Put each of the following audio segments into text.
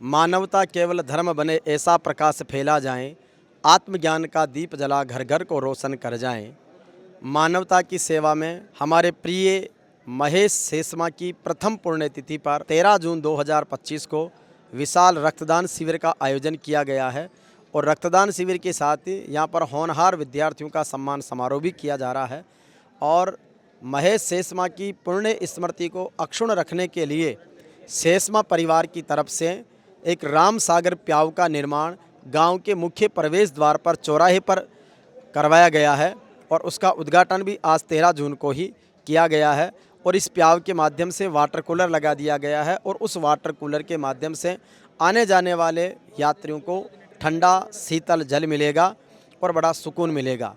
मानवता केवल धर्म बने ऐसा प्रकाश फैला जाए, आत्मज्ञान का दीप जला घर घर को रोशन कर जाएं। मानवता की सेवा में हमारे प्रिय महेश सेसमा की प्रथम पुण्यतिथि पर 13 जून 2025 को विशाल रक्तदान शिविर का आयोजन किया गया है और रक्तदान शिविर के साथ ही यहाँ पर होनहार विद्यार्थियों का सम्मान समारोह भी किया जा रहा है। और महेश सेसमा की पुण्य स्मृति को अक्षुण्ण रखने के लिए सेसमा परिवार की तरफ से एक राम सागर प्याऊ का निर्माण गांव के मुख्य प्रवेश द्वार पर चौराहे पर करवाया गया है और उसका उद्घाटन भी आज 13 जून को ही किया गया है। और इस प्याऊ के माध्यम से वाटर कूलर लगा दिया गया है और उस वाटर कूलर के माध्यम से आने जाने वाले यात्रियों को ठंडा शीतल जल मिलेगा और बड़ा सुकून मिलेगा।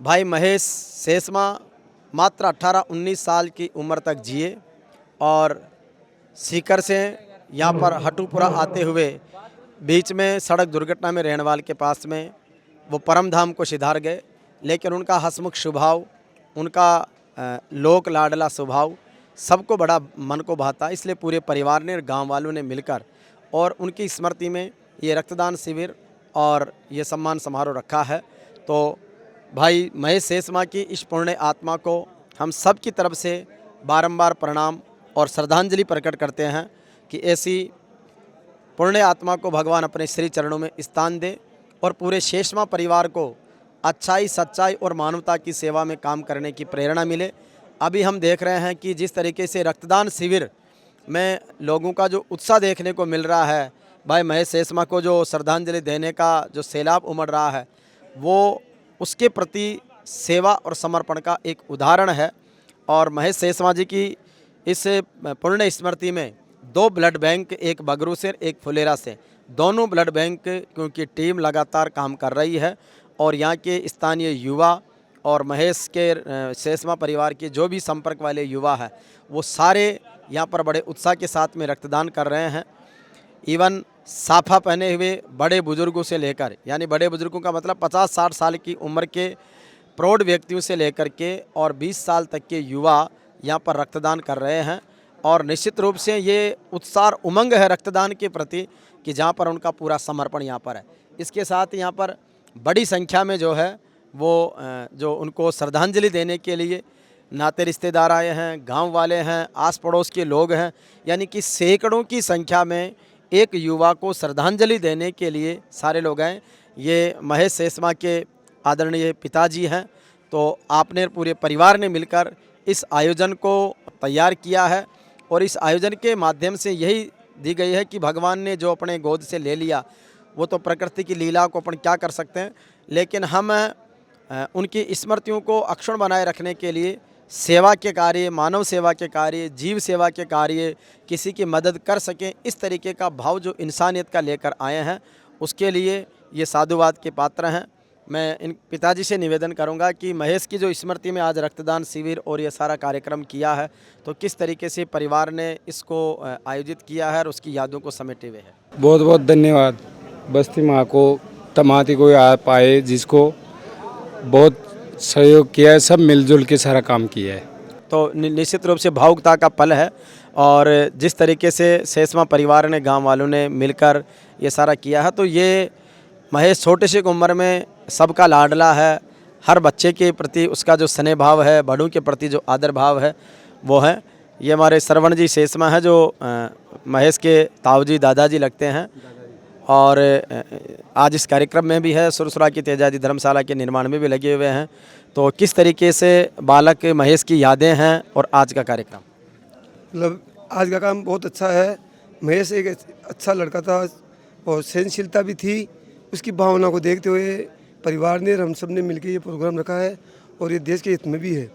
भाई महेश सेसमा मात्र 18-19 साल की उम्र तक जिए और सीकर से यहाँ पर हटूपुरा आते हुए बीच में सड़क दुर्घटना में रेणवाल के पास में वो परम धाम को सिधार गए। लेकिन उनका हंसमुख स्वभाव, उनका लोक लाडला स्वभाव सबको बड़ा मन को भाता, इसलिए पूरे परिवार ने, गांव वालों ने मिलकर और उनकी स्मृति में ये रक्तदान शिविर और ये सम्मान समारोह रखा है। तो भाई महेश सेसमा की इस पुण्य आत्मा को हम सब की तरफ से बारंबार प्रणाम और श्रद्धांजलि प्रकट करते हैं कि ऐसी पुण्य आत्मा को भगवान अपने श्री चरणों में स्थान दे और पूरे सेसमा परिवार को अच्छाई, सच्चाई और मानवता की सेवा में काम करने की प्रेरणा मिले। अभी हम देख रहे हैं कि जिस तरीके से रक्तदान शिविर में लोगों का जो उत्साह देखने को मिल रहा है, भाई महेश सेसमा को जो श्रद्धांजलि देने का जो सैलाब उमड़ रहा है, वो उसके प्रति सेवा और समर्पण का एक उदाहरण है। और महेश सेसमा जी की इस पुण्य स्मृति में 2 ब्लड बैंक, एक बगरू से एक फुलेरा से, दोनों ब्लड बैंक क्योंकि टीम लगातार काम कर रही है और यहाँ के स्थानीय युवा और महेश के सेसमा परिवार के जो भी संपर्क वाले युवा हैं वो सारे यहाँ पर बड़े उत्साह के साथ में रक्तदान कर रहे हैं। इवन साफा पहने हुए बड़े बुजुर्गों से लेकर, यानी बड़े बुजुर्गों का मतलब 50-60 साल की उम्र के प्रौढ़ व्यक्तियों से लेकर के और 20 साल तक के युवा यहाँ पर रक्तदान कर रहे हैं। और निश्चित रूप से ये उत्साह उमंग है रक्तदान के प्रति कि जहाँ पर उनका पूरा समर्पण यहाँ पर है। इसके साथ यहाँ पर बड़ी संख्या में जो है वो जो उनको श्रद्धांजलि देने के लिए नाते रिश्तेदार आए हैं, गांव वाले हैं, आस पड़ोस के लोग हैं, यानी कि सैकड़ों की संख्या में एक युवा को श्रद्धांजलि देने के लिए सारे लोग आए। ये महेश सेसमा के आदरणीय पिताजी हैं। तो आपने पूरे परिवार ने मिलकर इस आयोजन को तैयार किया है और इस आयोजन के माध्यम से यही दी गई है कि भगवान ने जो अपने गोद से ले लिया वो तो प्रकृति की लीला को अपन क्या कर सकते हैं, लेकिन हम उनकी स्मृतियों को अक्षुण्ण बनाए रखने के लिए सेवा के कार्य, मानव सेवा के कार्य, जीव सेवा के कार्य, किसी की मदद कर सकें, इस तरीके का भाव जो इंसानियत का लेकर आए हैं, उसके लिए ये साधुवाद के पात्र हैं। मैं इन पिताजी से निवेदन करूंगा कि महेश की जो स्मृति में आज रक्तदान शिविर और ये सारा कार्यक्रम किया है, तो किस तरीके से परिवार ने इसको आयोजित किया है और उसकी यादों को समेटे हुए है। बहुत बहुत धन्यवाद बस्ती माँ को, तमाती को आ पाए, जिसको बहुत सहयोग किया है, सब मिलजुल के सारा काम किया है। तो निश्चित रूप से भावुकता का पल है और जिस तरीके से सेसमा परिवार ने, गांव वालों ने मिलकर ये सारा किया है, तो ये महेश छोटे से उम्र में सबका लाडला है। हर बच्चे के प्रति उसका जो स्नेह भाव है, बड़ों के प्रति जो आदर भाव है वो है। ये हमारे श्रवण जी सेसमा है जो महेश के ताऊजी दादाजी लगते हैं और आज इस कार्यक्रम में भी है, सुरसुरा की तेजाजी धर्मशाला के निर्माण में भी लगे हुए हैं। तो किस तरीके से बालक महेश की यादें हैं और आज का कार्यक्रम? मतलब आज का काम बहुत अच्छा है। महेश एक अच्छा लड़का था और सहनशीलता भी थी। उसकी भावना को देखते हुए परिवार ने, हम सब ने मिलकर ये प्रोग्राम रखा है और ये देश के हित में भी है,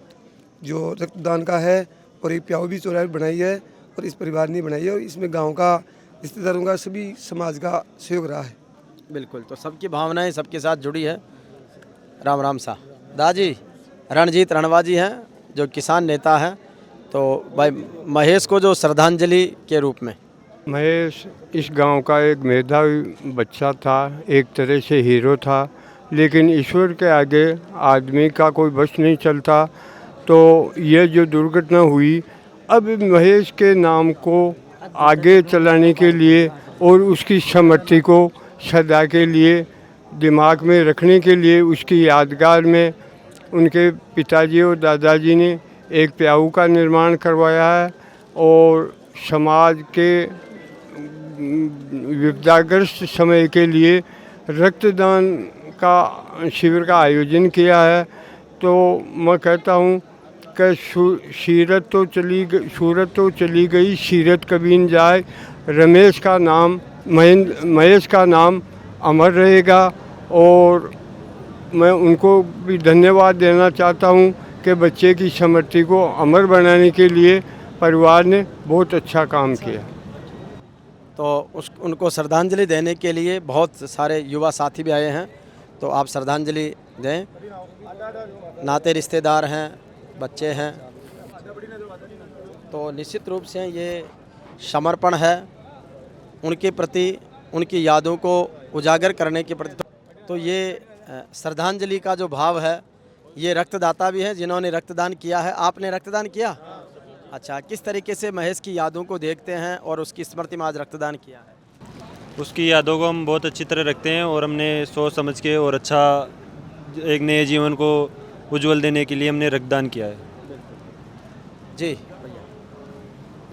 जो रक्तदान का है। और एक प्याऊ भी चौराहे बनाई है और इस परिवार ने बनाई है और इसमें गांव का, रिश्तेदारों का, सभी समाज का सहयोग रहा है। बिल्कुल, तो सबकी भावनाएं सबके साथ जुड़ी है। राम राम सा दाजी रणजीत रणवा जी हैं जो किसान नेता हैं। तो भाई महेश को जो श्रद्धांजलि के रूप में, महेश इस गांव का एक मेधावी बच्चा था, एक तरह से हीरो था, लेकिन ईश्वर के आगे आदमी का कोई बस नहीं चलता। तो ये जो दुर्घटना हुई, अब महेश के नाम को आगे चलाने के लिए और उसकी स्मृति को सदा के लिए दिमाग में रखने के लिए उसकी यादगार में उनके पिताजी और दादाजी ने एक प्याऊ का निर्माण करवाया है और समाज के विपदाग्रस्त समय के लिए रक्तदान का शिविर का आयोजन किया है। तो मैं कहता हूँ कि सूरत तो चली गई, सीरत कभी न जाए। रमेश का नाम महेश का नाम अमर रहेगा और मैं उनको भी धन्यवाद देना चाहता हूँ कि बच्चे की स्मृति को अमर बनाने के लिए परिवार ने बहुत अच्छा काम किया। तो उनको श्रद्धांजलि देने के लिए बहुत सारे युवा साथी भी आए हैं, तो आप श्रद्धांजलि दें। नाते रिश्तेदार हैं, बच्चे हैं, तो निश्चित रूप से ये समर्पण है उनके प्रति, उनकी यादों को उजागर करने के प्रति। तो ये श्रद्धांजलि का जो भाव है, ये रक्तदाता भी हैं जिन्होंने रक्तदान किया है। आपने रक्तदान किया? अच्छा, किस तरीके से महेश की यादों को देखते हैं और उसकी स्मृति में आज रक्तदान किया है? उसकी यादों को हम बहुत अच्छी तरह रखते हैं और हमने सोच समझ के और अच्छा एक नए जीवन को उज्जवल देने के लिए हमने रक्तदान किया है। जी,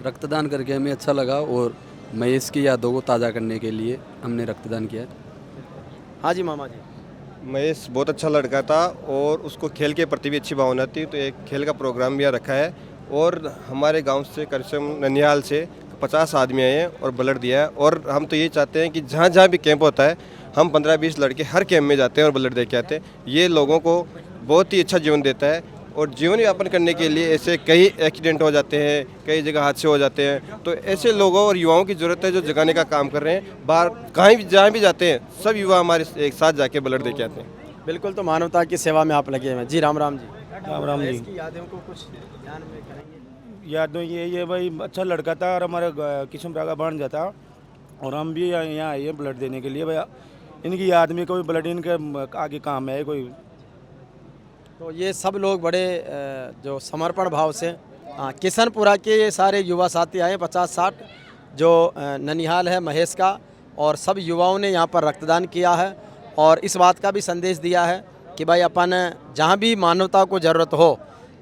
रक्तदान करके हमें अच्छा लगा और महेश की यादों को ताज़ा करने के लिए हमने रक्तदान किया। हाँ जी मामा जी। महेश बहुत अच्छा लड़का था और उसको खेल के प्रति भी अच्छी भावना थी, तो एक खेल का प्रोग्राम भी रखा है और हमारे गांव से करसम ननिहाल से 50 आदमी आए हैं और ब्लड दिया है। और हम तो ये चाहते हैं कि जहाँ जहाँ भी कैंप होता है हम 15-20 लड़के हर कैंप में जाते हैं और ब्लड दे के आते हैं। ये लोगों को बहुत ही अच्छा जीवन देता है और जीवन यापन करने के लिए ऐसे कई एक्सीडेंट हो जाते हैं, कई जगह हादसे हो जाते हैं, तो ऐसे लोगों और युवाओं की ज़रूरत है जो जगाने का काम कर रहे हैं। बाहर कहीं भी जहाँ भी जाते हैं सब युवा हमारे एक साथ जाके ब्लड दे के आते हैं। बिल्कुल, तो मानवता की सेवा में आप लगे हुए हैं। जी राम राम जी। राम जी। इसकी यादों को कुछ ध्यान में करेंगे? यादों ये भाई अच्छा लड़का था और हमारा किस्म का बन जाता और हम भी यहाँ आए हैं ब्लड देने के लिए। भैया इनकी याद में कोई ब्लड इनके आगे काम है कोई। तो ये सब लोग बड़े जो समर्पण भाव से, किशनपुरा के ये सारे युवा साथी आए 50-60 जो ननिहाल है महेश का, और सब युवाओं ने यहाँ पर रक्तदान किया है और इस बात का भी संदेश दिया है कि भाई अपन जहाँ भी मानवता को ज़रूरत हो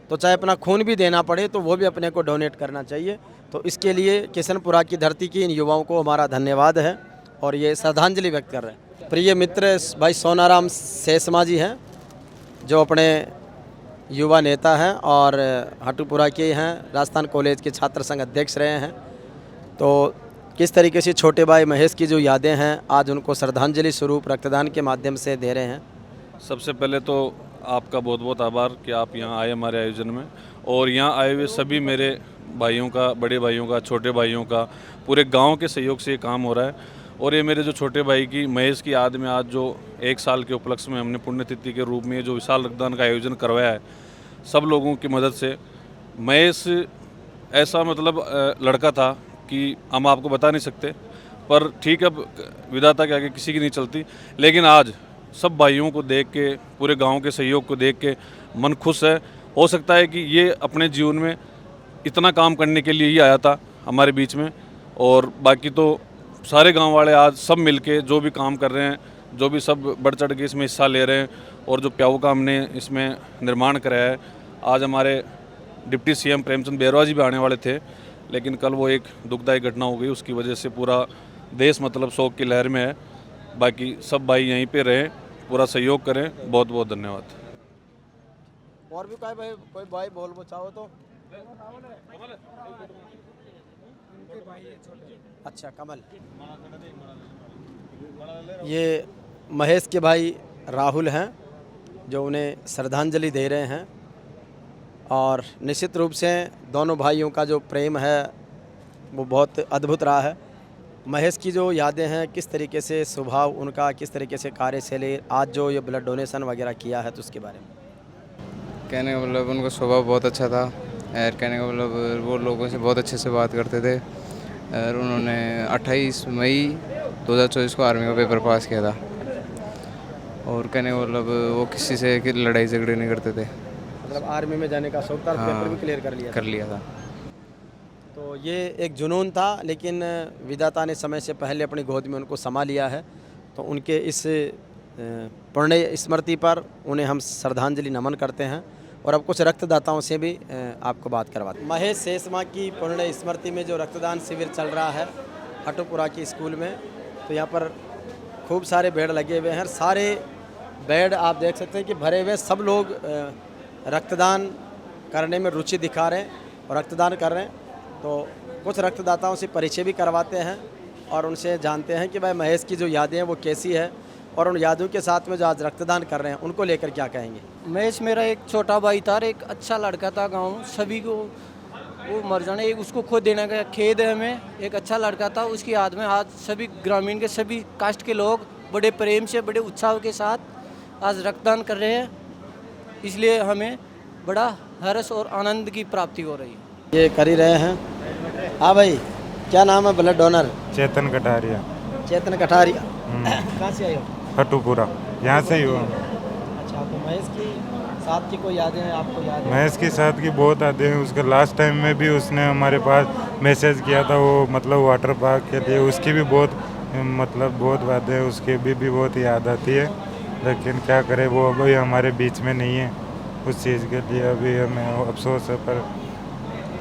तो चाहे अपना खून भी देना पड़े तो वो भी अपने को डोनेट करना चाहिए। तो इसके लिए किशनपुरा की धरती की इन युवाओं को हमारा धन्यवाद है और ये श्रद्धांजलि व्यक्त कर रहे हैं। प्रिय मित्र भाई सोनाराम सेसमा जी हैं जो अपने युवा नेता हैं और हटूपुरा के हैं, राजस्थान कॉलेज के छात्र संघ अध्यक्ष रहे हैं। तो किस तरीके से छोटे भाई महेश की जो यादें हैं आज उनको श्रद्धांजलि स्वरूप रक्तदान के माध्यम से दे रहे हैं। सबसे पहले तो आपका बहुत बहुत आभार कि आप यहाँ आए हमारे आयोजन में, और यहाँ आए हुए सभी मेरे भाइयों का, बड़े भाइयों का, छोटे भाइयों का, पूरे गांव के सहयोग से ये काम हो रहा है। और ये मेरे जो छोटे भाई की महेश की याद में आज जो 1 साल के उपलक्ष्य में हमने पुण्यतिथि के रूप में जो विशाल रक्तदान का आयोजन करवाया है सब लोगों की मदद से। महेश ऐसा मतलब लड़का था कि हम आपको बता नहीं सकते, पर ठीक है विधाता के आगे किसी की नहीं चलती। लेकिन आज सब भाइयों को देख के, पूरे गांव के सहयोग को देख के मन खुश है। हो सकता है कि ये अपने जीवन में इतना काम करने के लिए ही आया था हमारे बीच में, और बाकी तो सारे गांव वाले आज सब मिलके जो भी काम कर रहे हैं, जो भी सब बढ़ चढ़ के इसमें हिस्सा ले रहे हैं। और जो प्याऊ का हमने इसमें निर्माण कराया है, आज हमारे डिप्टी सीएम प्रेमचंद बैरवा जी भी आने वाले थे, लेकिन कल वो एक दुखदायी घटना हो गई, उसकी वजह से पूरा देश मतलब शोक की लहर में है। बाकी सब भाई यहीं पे रहें, पूरा सहयोग करें। बहुत बहुत धन्यवाद। और भी कोई भाई बोल चाहो तो? अच्छा, कमल। ये महेश के भाई राहुल हैं जो उन्हें श्रद्धांजलि दे रहे हैं, और निश्चित रूप से दोनों भाइयों का जो प्रेम है वो बहुत अद्भुत रहा है। महेश की जो यादें हैं, किस तरीके से स्वभाव उनका, किस तरीके से कार्यशैली, आज जो ये ब्लड डोनेशन वगैरह किया है तो उसके बारे में कहने का मतलब उनका स्वभाव बहुत अच्छा था और कहने का मतलब वो लोगों से बहुत अच्छे से बात करते थे। और उन्होंने 28 मई 2024 को आर्मी का पेपर पास किया था, और कहने का मतलब वो किसी से लड़ाई झगड़े नहीं करते थे। मतलब आर्मी में जाने का शौक था, पेपर भी क्लियर कर लिया था। तो तो ये एक जुनून था, लेकिन विधाता ने समय से पहले अपनी गोद में उनको समा लिया है। तो उनके इस पुण्य स्मृति पर उन्हें हम श्रद्धांजलि नमन करते हैं और अब कुछ रक्तदाताओं से भी आपको बात करवाते हैं। महेश सेसमा की पुण्य स्मृति में जो रक्तदान शिविर चल रहा है हटोपुरा की स्कूल में, तो यहाँ पर खूब सारे बेड लगे हुए हैं। सारे बेड आप देख सकते हैं कि भरे हुए, सब लोग रक्तदान करने में रुचि दिखा रहे हैं और रक्तदान कर रहे हैं। तो कुछ रक्तदाताओं से परिचय भी करवाते हैं और उनसे जानते हैं कि भाई महेश की जो यादें हैं वो कैसी है और उन यादों के साथ में जो आज रक्तदान कर रहे हैं उनको लेकर क्या कहेंगे। महेश मेरा एक छोटा भाई था और एक अच्छा लड़का था। गांव सभी को वो मर जाने, एक उसको खो देने का खेद है हमें। एक अच्छा लड़का था, उसकी याद में आज सभी ग्रामीण के सभी कास्ट के लोग बड़े प्रेम से, बड़े उत्साह के साथ आज रक्तदान कर रहे हैं। इसलिए हमें बड़ा हर्ष और आनंद की प्राप्ति हो रही है। ये कर ही रहे हैं। हाँ भाई, क्या नाम है ब्लड डोनर? चेतन कटारिया। चेतन कटारिया, कहाँ से आए हो? हटूपुरा, यहाँ से ही हुआ। अच्छा, तो महेश की साथ की कोई यादें हैं आपको? याद है? महेश के साथ की बहुत यादें हैं। उसके लास्ट टाइम में भी उसने हमारे पास मैसेज किया था, वो मतलब वाटर पार्क के लिए, उसकी भी बहुत मतलब बहुत यादें हैं। उसकी भी बहुत याद आती है, लेकिन क्या करें, वो अभी हमारे बीच में नहीं है। उस चीज़ के लिए अभी हमें अफसोस है, पर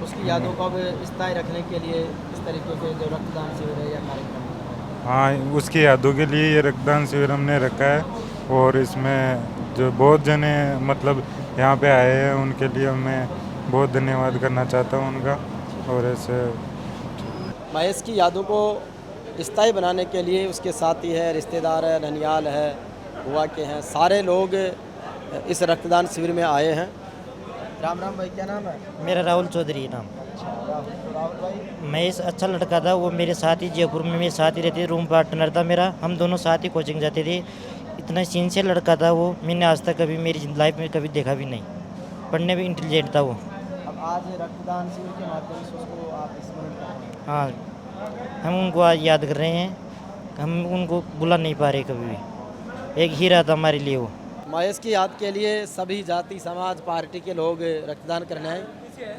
उसकी यादों को अब स्थायी रखने के लिए इस तरीके के जो रक्तदान शिविर है या कार्यक्रम, हाँ, उसकी यादों के लिए ये रक्तदान शिविर हमने रखा है। और इसमें जो बहुत जने मतलब यहाँ पे आए हैं, उनके लिए मैं बहुत धन्यवाद करना चाहता हूँ उनका। और ऐसे महेश की यादों को स्थायी बनाने के लिए उसके साथी है, रिश्तेदार है, ननियाल है, बुआ के हैं, सारे लोग इस रक्तदान शिविर में आए हैं। राम राम भाई, क्या नाम है? मेरा राहुल चौधरी नाम। राहुल भाई, महेश अच्छा लड़का था, वो मेरे साथ ही जयपुर में मेरे साथ ही रहते, रूम पार्टनर था मेरा। हम दोनों साथ ही कोचिंग जाते थे। इतना सिंसियर लड़का था वो, मैंने आज तक कभी मेरी लाइफ में कभी देखा भी नहीं। पढ़ने में इंटेलिजेंट था वो। अब आज रक्तदान शिविर के माध्यम से उसको आप स्मरण कर रहे हैं। हाँ, हम उनको आज याद कर रहे हैं। हम उनको भुला नहीं पा रहे कभी भी। एक हीरा था हमारे लिए वो। महेश की याद के लिए सभी जाति समाज पार्टी के लोग रक्तदान करने आए।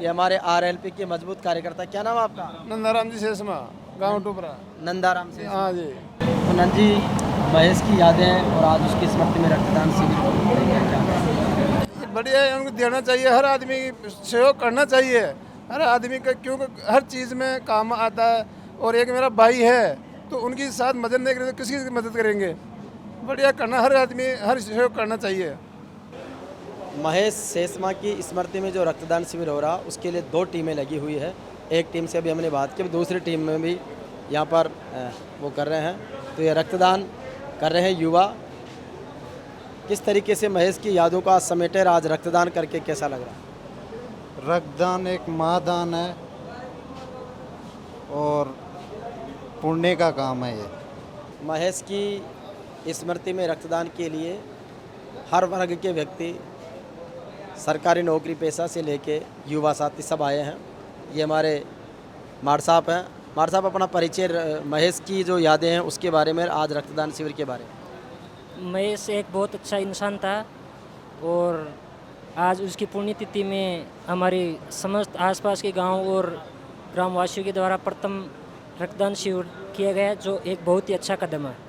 ये हमारे आरएलपी के मजबूत कार्यकर्ता। क्या नाम है आपका? नंदाराम जी सेसमा, गाँव टोपरा। नंदाराम से। हाँ जी। तो नंद जी, महेश की यादें और आज उसकी स्मृति में रक्तदान शिविर बढ़िया है, उनको देना चाहिए। हर आदमी सहयोग करना चाहिए, हर आदमी का, क्योंकि हर चीज़ में काम आता है। और एक मेरा भाई है, तो उनकी साथ मदद नहीं करेंगे तो किसकी मदद करेंगे? बढ़िया करना, हर आदमी हर सहयोग करना चाहिए। महेश सेसमा की स्मृति में जो रक्तदान शिविर हो रहा, उसके लिए 2 टीमें लगी हुई है। एक टीम से अभी हमने बात की, दूसरी टीम में भी यहाँ पर वो कर रहे हैं। तो ये रक्तदान कर रहे हैं युवा। किस तरीके से महेश की यादों का समेटे आज रक्तदान करके कैसा लग रहा? रक्तदान एक महादान है और पुण्य का काम है ये। महेश की स्मृति में रक्तदान के लिए हर वर्ग के व्यक्ति, सरकारी नौकरी पेशा से लेके युवा साथी सब आए हैं। ये हमारे मार साहब हैं। मार साहब, अपना परिचय, महेश की जो यादें हैं उसके बारे में, आज रक्तदान शिविर के बारे में। महेश एक बहुत अच्छा इंसान था और आज उसकी पुण्यतिथि में हमारे समस्त आसपास के गांव और ग्रामवासियों के द्वारा प्रथम रक्तदान शिविर किया गया, जो एक बहुत ही अच्छा कदम है।